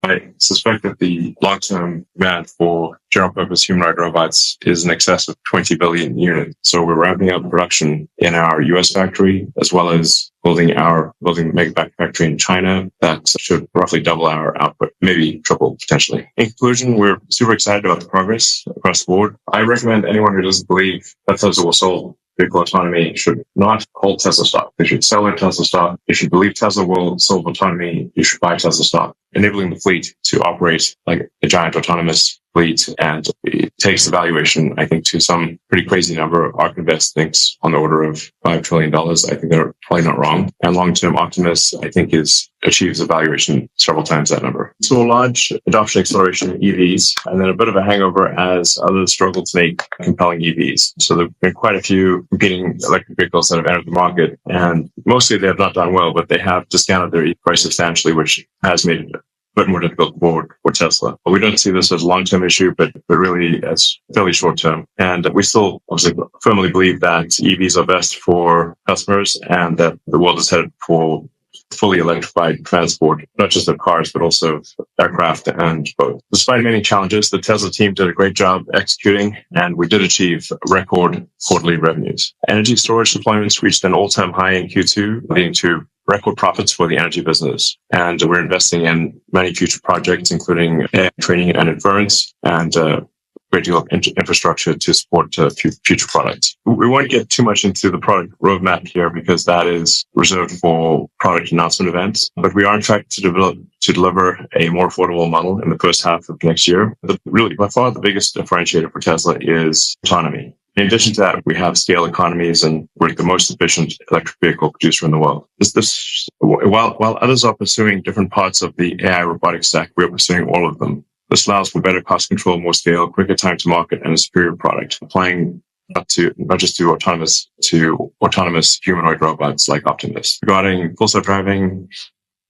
I suspect that the long-term demand for general-purpose humanoid robots is in excess of 20 billion units. So we're ramping up production in our US factory, as well as building the mega factory in China that should roughly double our output, maybe triple potentially. In conclusion, we're super excited about the progress across the board. I recommend anyone who doesn't believe that Tesla will solve vehicle autonomy should not hold Tesla stock. They should sell their Tesla stock. If you believe Tesla will solve autonomy, you should buy Tesla stock, enabling the fleet to operate like a giant autonomous fleet. And it takes the valuation, I think, to some pretty crazy number. ARK Invest thinks on the order of $5 trillion. I think they're probably not wrong. And long-term Optimus, I think, achieves a valuation several times that number. So a large adoption acceleration in EVs, and then a bit of a hangover as others struggle to make compelling EVs. So there have been quite a few competing electric vehicles that have entered the market, and mostly they have not done well, but they have discounted their price substantially, which has made it a bit more difficult for Tesla. But we don't see this as a long-term issue, but really as fairly short-term. And we still obviously firmly believe that EVs are best for customers and that the world is headed for fully electrified transport, not just of cars, but also of aircraft and boats. Despite many challenges, the Tesla team did a great job executing, and we did achieve record quarterly revenues. Energy storage deployments reached an all-time high in Q2, leading to record profits for the energy business. And we're investing in many future projects, including AI training and inference, and great deal of infrastructure to support future products. We won't get too much into the product roadmap here because that is reserved for product announcement events. But we are on track to deliver a more affordable model in the first half of next year. Really, by far, the biggest differentiator for Tesla is autonomy. In addition to that, we have scale economies, and we're the most efficient electric vehicle producer in the world. While others are pursuing different parts of the AI robotics stack, we're pursuing all of them. This allows for better cost control, more scale, quicker time to market, and a superior product, applying not just to autonomous humanoid robots like Optimus. Regarding full self-driving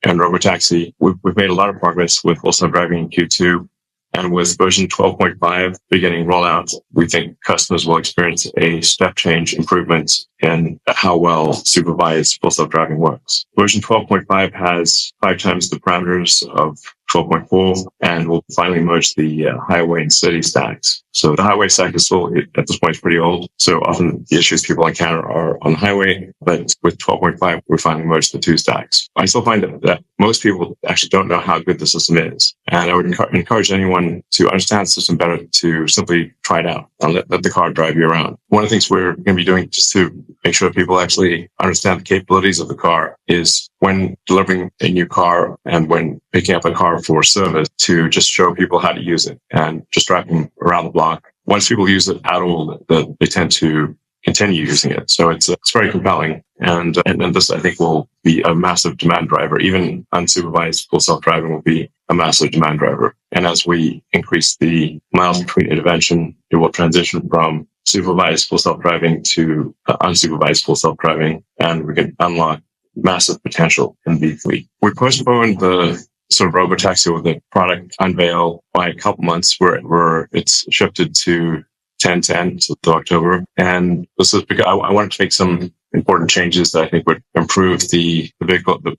and robotaxi, we've made a lot of progress with full self-driving in Q2. And with version 12.5 beginning rollout, we think customers will experience a step change improvement in how well supervised full self-driving works. Version 12.5 has 5 times the parameters of 12.4 and will finally merge the highway and city stacks. So the highway stack is still, at this point, pretty old. So often the issues people encounter are on the highway, but with 12.5, we finally merged the 2 stacks. I still find that most people actually don't know how good the system is. And I would encourage anyone to understand the system better to simply try it out and let the car drive you around. One of the things we're going to be doing just to make sure people actually understand the capabilities of the car is when delivering a new car and when picking up a car for service to just show people how to use it and just drive them around the block. Once people use it at all, they tend to continue using it. So it's very compelling. And this, I think, will be a massive demand driver. Even unsupervised full self-driving will be a massive demand driver. And as we increase the miles between intervention, it will transition from supervised full self-driving to unsupervised full self-driving, and we can unlock massive potential in the fleet. We postponed the sort of robotaxi with the product unveil by a couple months where it's shifted to 10/10 to October. And this is because I wanted to make some important changes that I think would improve the vehicle, the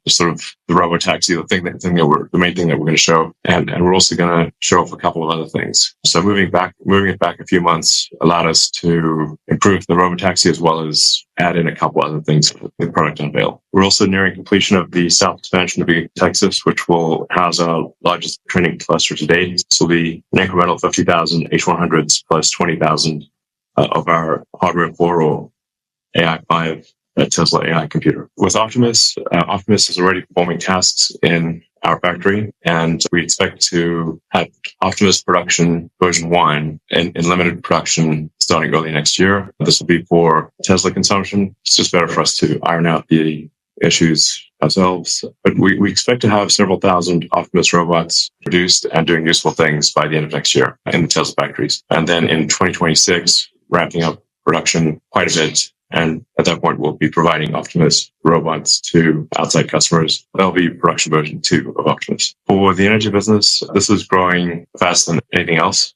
robotaxi, the main thing that we're going to show. And we're also going to show off a couple of other things. So moving it back a few months allowed us to improve the robotaxi as well as add in a couple other things for the product unveil. We're also nearing completion of the south expansion of Texas, which will house our largest training cluster to date. This will be an incremental 50,000 H100s plus 20,000 of our hardware 4 or AI5 Tesla AI computer. With Optimus is already performing tasks in our factory, and we expect to have Optimus production version 1 in limited production starting early next year. This will be for Tesla consumption. It's just better for us to iron out the issues ourselves. But we expect to have several thousand Optimus robots produced and doing useful things by the end of next year in the Tesla factories. And then in 2026, ramping up production quite a bit. And at that point, we'll be providing Optimus robots to outside customers. That'll be production version 2 of Optimus. For the energy business, this is growing faster than anything else.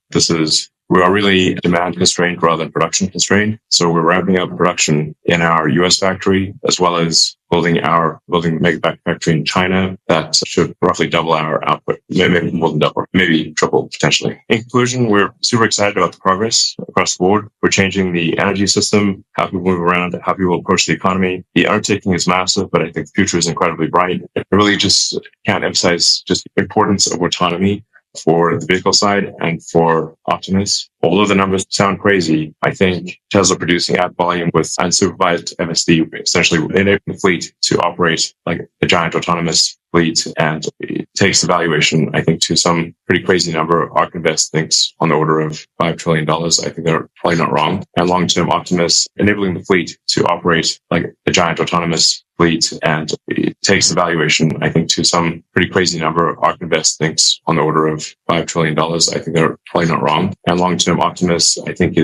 We are really demand constrained rather than production constrained. So we're ramping up production in our US factory, as well as building a mega factory in China that should roughly double our output, maybe more than double, maybe triple potentially. In conclusion, we're super excited about the progress across the board. We're changing the energy system, how people move around, how people approach the economy. The undertaking is massive, but I think the future is incredibly bright. I really just can't emphasize just the importance of autonomy for the vehicle side and for Optimus. Although the numbers sound crazy, I think Tesla producing at volume with unsupervised MSD, essentially enabling the fleet to operate like a giant autonomous fleet, and it takes the valuation, I think, to some pretty crazy number. ARK Invest thinks on the order of $5 trillion. I think they're probably not wrong. And long-term Optimus enabling the fleet to operate like a giant autonomous fleet, and it takes the valuation, I think, to some pretty crazy number. ARK Invest thinks on the order of $5 trillion. I think they're probably not wrong. And long-term Optimus, I think,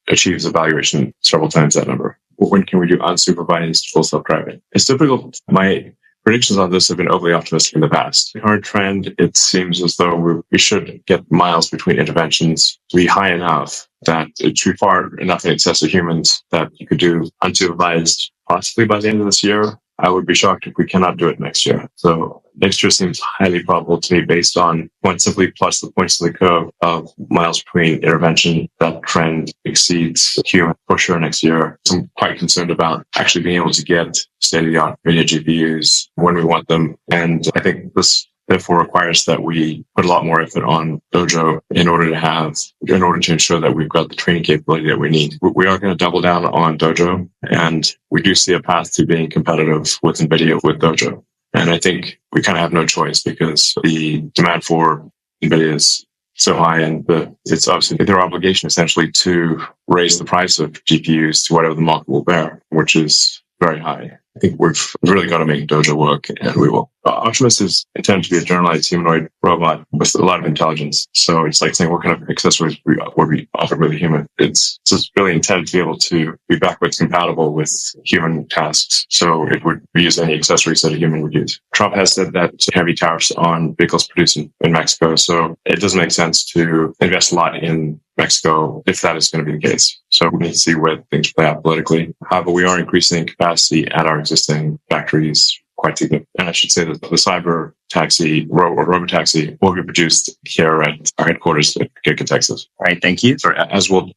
achieves a valuation several times that number. When can we do unsupervised full self-driving? It's difficult. My predictions on this have been overly optimistic in the past. The current trend, it seems as though we should get miles between interventions to be high enough that it should be far enough in excess of humans that you could do unsupervised possibly by the end of this year. I would be shocked if we cannot do it next year. So next year seems highly probable to me based on point simply plus the points of the curve of miles between intervention. That trend exceeds human for sure next year. So I'm quite concerned about actually being able to get state-of-the-art video GPUs when we want them. And I think this therefore requires that we put a lot more effort on Dojo in order to ensure that we've got the training capability that we need. We are going to double down on Dojo, and we do see a path to being competitive with NVIDIA with Dojo. And I think we kind of have no choice because the demand for NVIDIA is so high, and it's obviously their obligation essentially to raise the price of GPUs to whatever the market will bear, which is very high. I think we've really got to make Dojo work, and we will. Optimus is intended to be a generalized humanoid robot with a lot of intelligence. So it's like saying what kind of accessories would be offered with a human. It's just really intended to be able to be backwards compatible with human tasks. So it would use any accessories that a human would use. Trump has said that there can be tariffs on vehicles produced in Mexico. So it doesn't make sense to invest a lot in Mexico if that is going to be the case. So we need to see where things play out politically. However, we are increasing capacity at our existing factories quite significantly. And I should say that the cyber taxi or robotaxi will be produced here at our headquarters in Giga, Texas. All right, thank you. Sorry, as will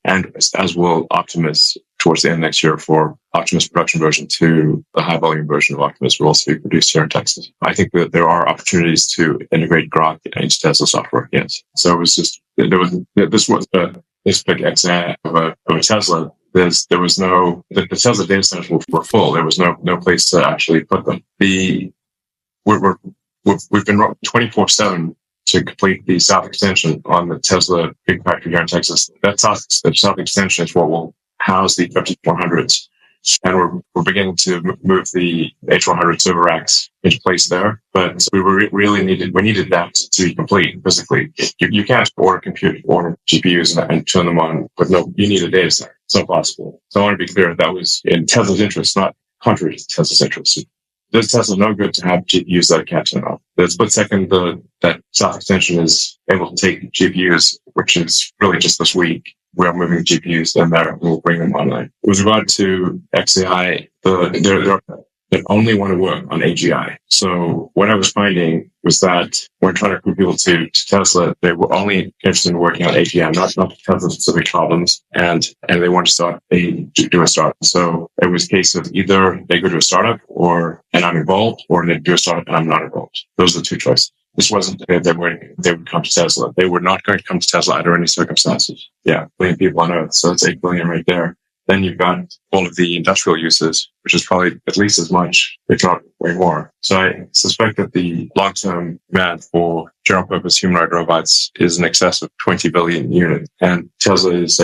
Optimus towards the end of next year for Optimus production version 2. The high volume version of Optimus will also be produced here in Texas. I think that there are opportunities to integrate Grok into Tesla software. Yes. So it was just, this was this big XA of a Tesla. The Tesla data centers were full. There was no place to actually put them. We've been 24/7 to complete the south extension on the Tesla big factory here in Texas. The south extension is what will house the 5400s. And we're beginning to move the H100 server racks into place there. But we needed that to be complete physically. You can't order GPUs and turn them on, but no, you need a data center. It's not possible. So I want to be clear that was in Tesla's interest, not contrary to Tesla's interest. Does Tesla no good to have GPUs that it can't turn off? The split second that south extension is able to take GPUs, which is really just this week, we are moving GPUs in there and we'll bring them online. With regard to XAI, they only want to work on AGI. So what I was finding was that when trying to recruit people to Tesla, they were only interested in working on AGI, not Tesla specific problems. And they want to do a startup. So it was a case of either they go to a startup and I'm involved, or they do a startup and I'm not involved. Those are the two choices. This wasn't they would come to Tesla. They were not going to come to Tesla under any circumstances. Yeah, 1 billion people on Earth. So that's 8 billion right there. Then you've got all of the industrial uses, which is probably at least as much, if not way more. So I suspect that the long-term demand for general-purpose humanoid robots is in excess of 20 billion units. And Tesla has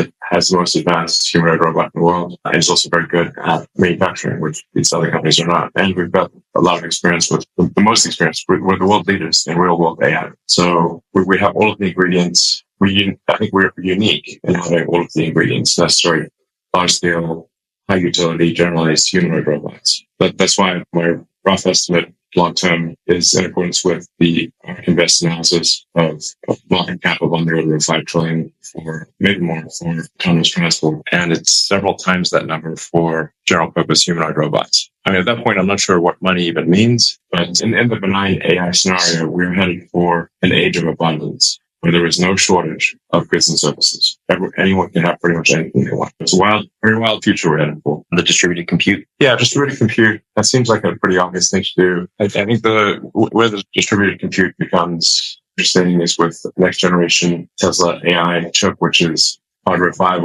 the most advanced humanoid robot in the world. And is also very good at manufacturing, which these other companies are not. And we've got a lot of experience with the most experience. We're the world leaders in real-world AI. So we have all of the ingredients. I think we're unique in having all of the ingredients necessary. Large-scale, high-utility, generalized humanoid robots. But that's why my rough estimate long-term is in accordance with the ARK Invest analysis of market cap of on the order of $5 trillion for maybe more for autonomous transport. And it's several times that number for general-purpose humanoid robots. I mean, at that point, I'm not sure what money even means, but in the benign AI scenario, we're headed for an age of abundance where there is no shortage of goods and services. Anyone can have pretty much anything they want. It's a very wild future we're headed for. The distributed compute. Yeah, distributed compute. That seems like a pretty obvious thing to do. I think where the distributed compute becomes interesting is with the next generation Tesla AI chip, which is Hardware 5,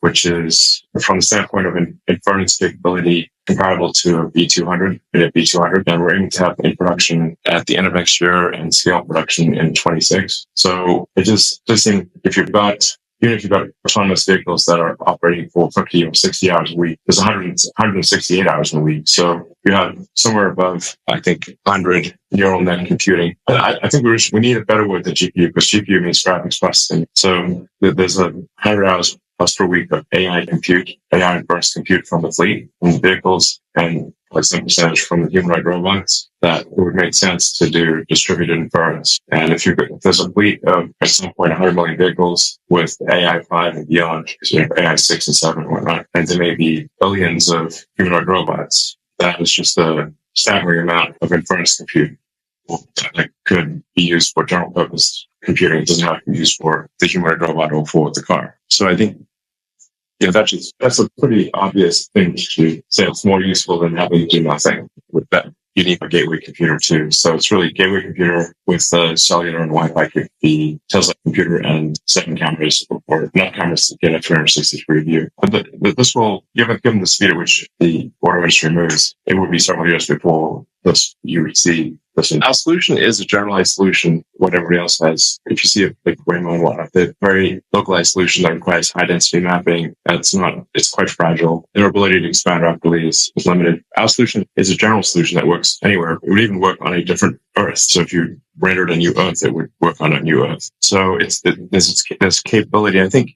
which is from the standpoint of inference capability comparable to a B200, and we're aiming to have in production at the end of next year and scale production in 26. So it just seems even if you've got autonomous vehicles that are operating for 50 or 60 hours a week, there's 168 hours in a week. So you have somewhere above, I think, 100 neural net computing. I think we need a better word than GPU, because GPU means graphics processing. So there's 100 hours plus per week of AI inference compute from the fleet, from the vehicles, and some percentage from the humanoid robots, that it would make sense to do distributed inference. And if there's a fleet of, at some point, 100 million vehicles with AI 5 and beyond, so AI 6 and 7 and whatnot, and there may be billions of humanoid robots, that is just a staggering amount of inference compute that could be used for general purpose computing. It doesn't have to be used for the humanoid robot or for the car. So I think, that's a pretty obvious thing to say. It's more useful than having to do nothing with that. You need a gateway computer too. So it's really gateway computer with cellular and Wi-Fi, the Tesla computer, and 7 cameras, or not cameras, to get a 360-degree view. But this will, given the speed at which the auto industry moves, it would be several years before you would see this. Our solution is a generalized solution, what everybody else has. If you see it like Waymo and whatnot, the very localized solution that requires high density mapping, it's quite fragile. Their ability to expand rapidly is limited. Our solution is a general solution that works anywhere. It would even work on a different Earth. So if you rendered a new Earth, it would work on a new Earth. So there's capability. I think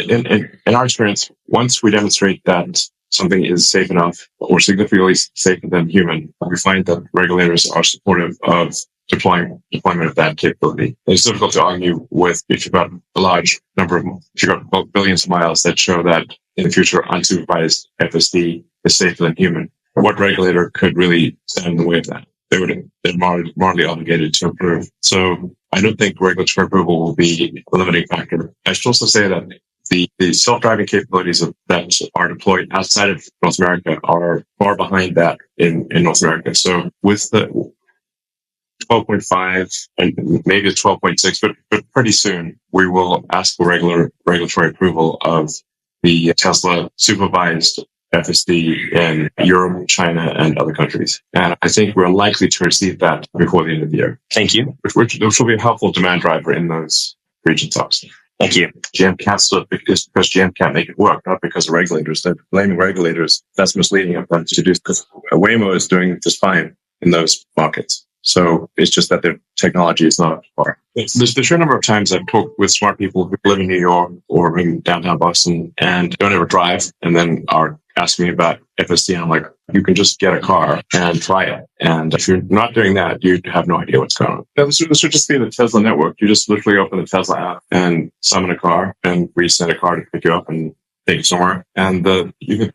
in our experience, once we demonstrate that something is safe enough or significantly safer than human, we find that regulators are supportive of deployment of that capability. It's difficult to argue with if you've got if you've got billions of miles that show that in the future unsupervised FSD is safer than human. What regulator could really stand in the way of that? They're morally obligated to approve. So I don't think regulatory approval will be a limiting factor. I should also say that the self-driving capabilities that are deployed outside of North America are far behind that in North America. So with the 12.5 and maybe it's 12.6, but pretty soon we will ask for regulatory approval of the Tesla supervised FSD in Europe, China, and other countries. And I think we're likely to receive that before the end of the year. Thank you. Which will be a helpful demand driver in those regions, obviously. Thank you. GM can't stop because GM can't make it work, not because of regulators. They're blaming regulators. That's misleading of them to do, because Waymo is doing just fine in those markets. So it's just that their technology is not up to par. There's the sheer number of times I've talked with smart people who live in New York or in downtown Boston and don't ever drive, and then are asking me about FSD. And I'm like, you can just get a car and try it. And if you're not doing that, you have no idea what's going on. This would just be the Tesla network. You just literally open the Tesla app and summon a car, and we send a car to pick you up and take you somewhere. And we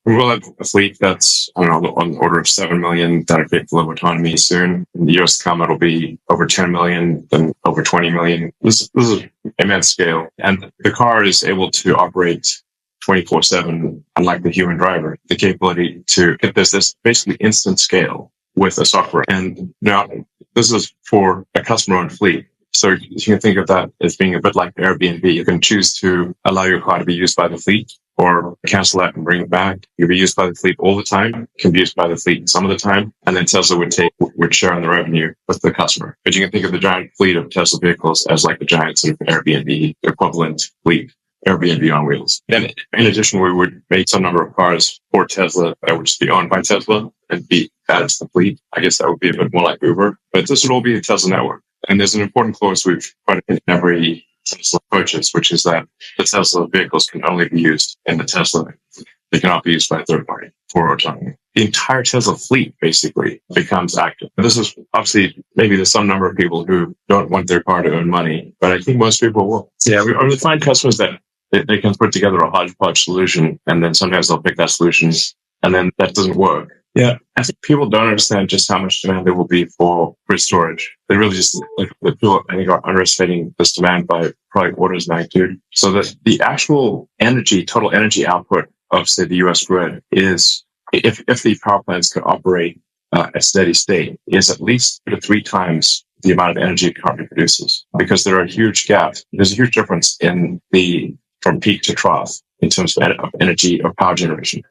will have a fleet that's, I don't know, on the order of 7 million that are capable of autonomy soon. In the US to come, it'll be over 10 million, then over 20 million. This is immense scale. And the car is able to operate 24/7, unlike the human driver. The capability to get this basically instant scale with a software. And now this is for a customer-owned fleet. So you can think of that as being a bit like Airbnb. You can choose to allow your car to be used by the fleet or cancel that and bring it back. You'll be used by the fleet all the time, can be used by the fleet some of the time, and then Tesla would share on the revenue with the customer. But you can think of the giant fleet of Tesla vehicles as like the giant sort of Airbnb equivalent fleet. Airbnb on wheels. And in addition, we would make some number of cars for Tesla that would just be owned by Tesla and be added to the fleet. I guess that would be a bit more like Uber, but this would all be a Tesla network. And there's an important clause we've put in every Tesla purchase, which is that the Tesla vehicles can only be used in the Tesla. They cannot be used by a third party for autonomy. The entire Tesla fleet basically becomes active. And this is obviously, maybe there's some number of people who don't want their car to earn money, but I think most people will. Yeah, we find customers that they can put together a hodgepodge solution, and then sometimes they'll pick that solution, and then that doesn't work. Yeah, I think people don't understand just how much demand there will be for grid storage. They really just, like, the people, I think, are underestimating this demand by probably orders of magnitude. So that the actual energy, total energy output of, say, the US grid is, if the power plants could operate at steady state, is at least 2 to 3 times the amount of energy it currently produces. Because there are huge gaps. There's a huge difference in from peak to trough in terms of energy or power generation.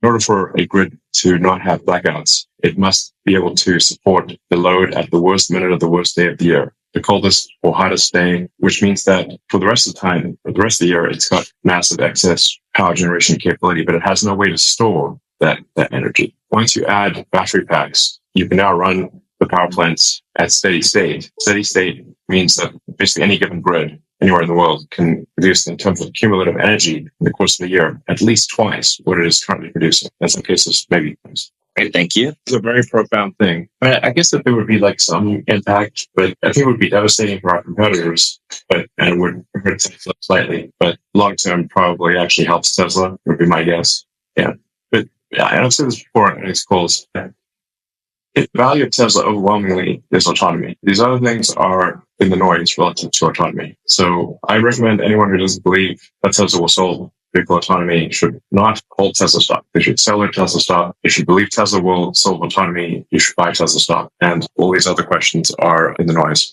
In order for a grid to not have blackouts, it must be able to support the load at the worst minute of the worst day of the year, the coldest or hottest day, which means that for the rest of the time, for the rest of the year, it's got massive excess power generation capability, but it has no way to store that energy. Once you add battery packs, you can now run the power plants at steady state. Steady state means that basically any given grid anywhere in the world can produce, in terms of cumulative energy in the course of a year, at least twice what it is currently producing. In some cases, maybe twice. Great, thank you. It's a very profound thing. I guess that there would be like some impact, but I think it would be devastating for our competitors, and it would hurt Tesla slightly. But long term, probably actually helps Tesla, would be my guess. Yeah. But I've said this before in these calls. The value of Tesla overwhelmingly is autonomy. These other things are in the noise relative to autonomy. So I recommend anyone who doesn't believe that Tesla will solve vehicle autonomy should not hold Tesla stock. They should sell their Tesla stock. If you believe Tesla will solve autonomy, you should buy Tesla stock. And all these other questions are in the noise.